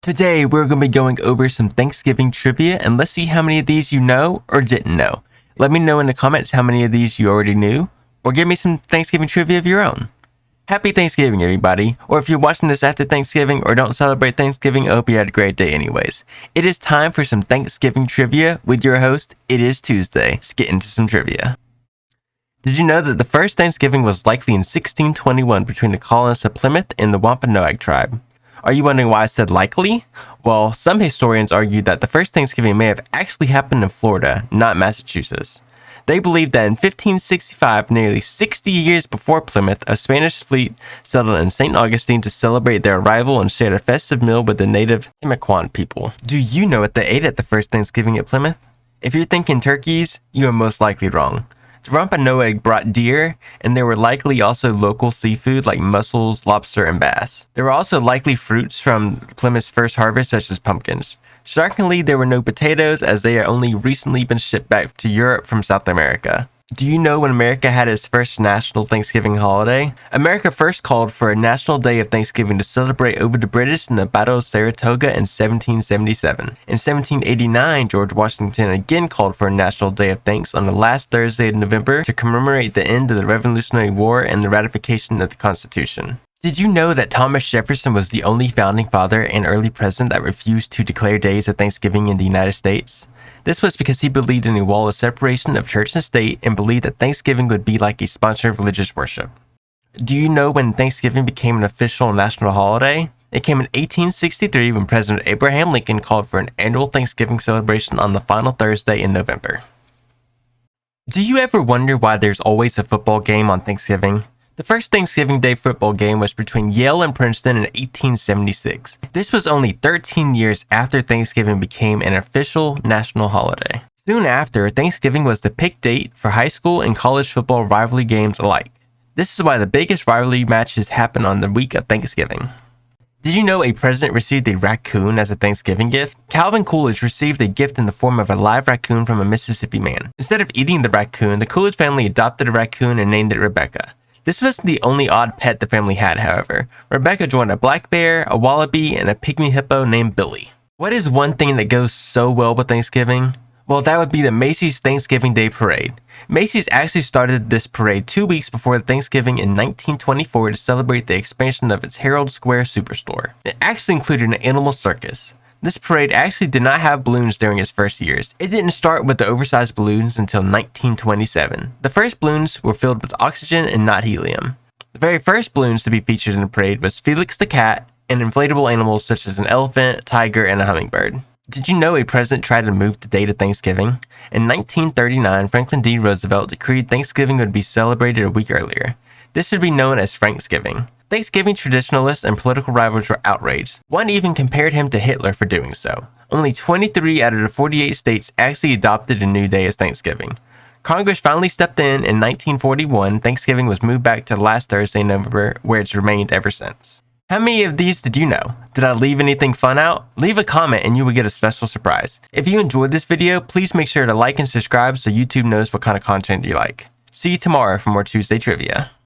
Today, we're going to be going over some Thanksgiving trivia, and let's see how many of these you know or didn't know. Let me know in the comments how many of these you already knew, or give me some Thanksgiving trivia of your own. Happy Thanksgiving, everybody, or if you're watching this after Thanksgiving or don't celebrate Thanksgiving, I hope you had a great day anyways. It is time for some Thanksgiving trivia with your host. It is Tuesday. Let's get into some trivia. Did you know that the first Thanksgiving was likely in 1621 between the colonists of Plymouth and the Wampanoag tribe? Are you wondering why I said likely? Well, some historians argue that the first Thanksgiving may have actually happened in Florida, not Massachusetts. They believe that in 1565, nearly 60 years before Plymouth, a Spanish fleet settled in St. Augustine to celebrate their arrival and shared a festive meal with the native Timucuan people. Do you know what they ate at the first Thanksgiving at Plymouth? If you're thinking turkeys, you are most likely wrong. The Wampanoag brought deer, and there were likely also local seafood like mussels, lobster, and bass. There were also likely fruits from Plymouth's first harvest, such as pumpkins. Shockingly, there were no potatoes, as they had only recently been shipped back to Europe from South America. Do you know when America had its first national Thanksgiving holiday? America first called for a national day of Thanksgiving to celebrate over the British in the Battle of Saratoga in 1777. In 1789, George Washington again called for a national day of thanks on the last Thursday of November to commemorate the end of the Revolutionary War and the ratification of the Constitution. Did you know that Thomas Jefferson was the only founding father and early president that refused to declare days of Thanksgiving in the United States? This was because he believed in a wall of separation of church and state and believed that Thanksgiving would be like a sponsored religious worship. Do you know when Thanksgiving became an official national holiday? It came in 1863 when President Abraham Lincoln called for an annual Thanksgiving celebration on the final Thursday in November. Do you ever wonder why there's always a football game on Thanksgiving? The first Thanksgiving Day football game was between Yale and Princeton in 1876. This was only 13 years after Thanksgiving became an official national holiday. Soon after, Thanksgiving was the pick date for high school and college football rivalry games alike. This is why the biggest rivalry matches happen on the week of Thanksgiving. Did you know a president received a raccoon as a Thanksgiving gift? Calvin Coolidge received a gift in the form of a live raccoon from a Mississippi man. Instead of eating the raccoon, the Coolidge family adopted a raccoon and named it Rebecca. This wasn't the only odd pet the family had, however. Rebecca joined a black bear, a wallaby, and a pygmy hippo named Billy. What is one thing that goes so well with Thanksgiving? Well, that would be the Macy's Thanksgiving Day Parade. Macy's actually started this parade 2 weeks before Thanksgiving in 1924 to celebrate the expansion of its Herald Square superstore. It actually included an animal circus. This parade actually did not have balloons during its first years. It didn't start with the oversized balloons until 1927. The first balloons were filled with oxygen and not helium. The very first balloons to be featured in the parade was Felix the cat and inflatable animals such as an elephant, a tiger, and a hummingbird. Did you know a president tried to move the date of Thanksgiving? In 1939, Franklin D. Roosevelt decreed Thanksgiving would be celebrated a week earlier. This would be known as Franksgiving. Thanksgiving traditionalists and political rivals were outraged. One even compared him to Hitler for doing so. Only 23 out of the 48 states actually adopted a new day as Thanksgiving. Congress finally stepped in 1941. Thanksgiving was moved back to the last Thursday in November, where it's remained ever since. How many of these did you know? Did I leave anything fun out? Leave a comment and you will get a special surprise. If you enjoyed this video, please make sure to like and subscribe so YouTube knows what kind of content you like. See you tomorrow for more Tuesday Trivia.